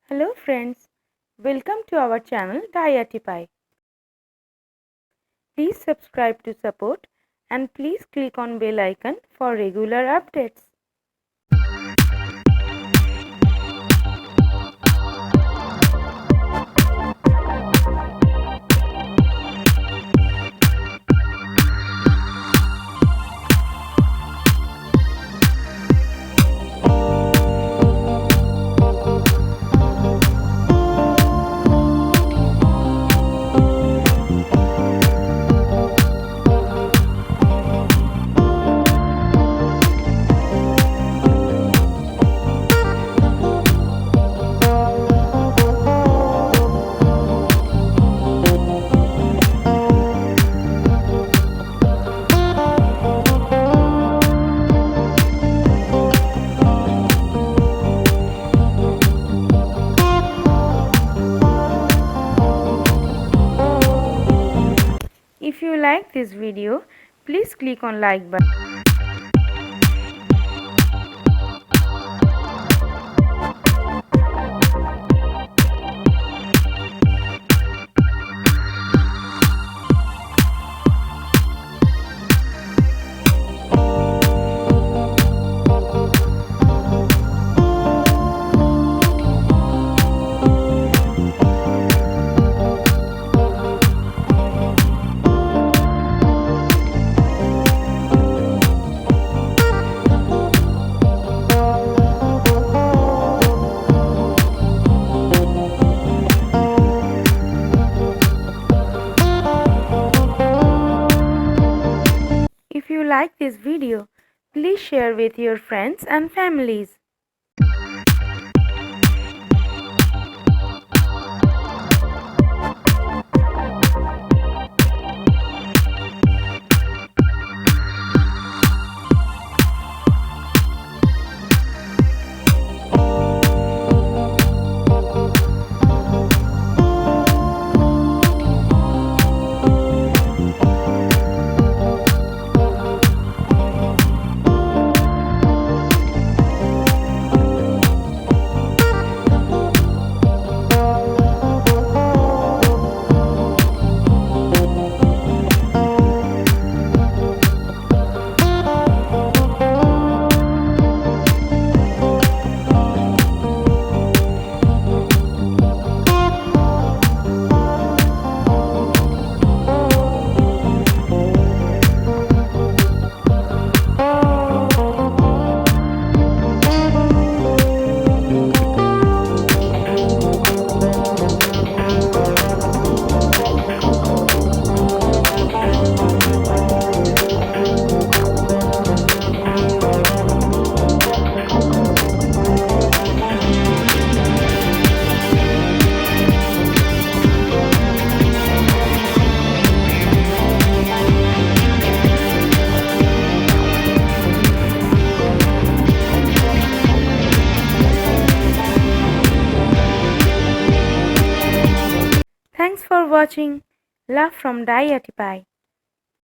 Hello friends, welcome to our channel Diatify. Please subscribe to support and please click on bell icon for regular updates. If you like this video, please click on like button. If you like this video, please share with your friends and families. Thanks for watching. Love from Diatify.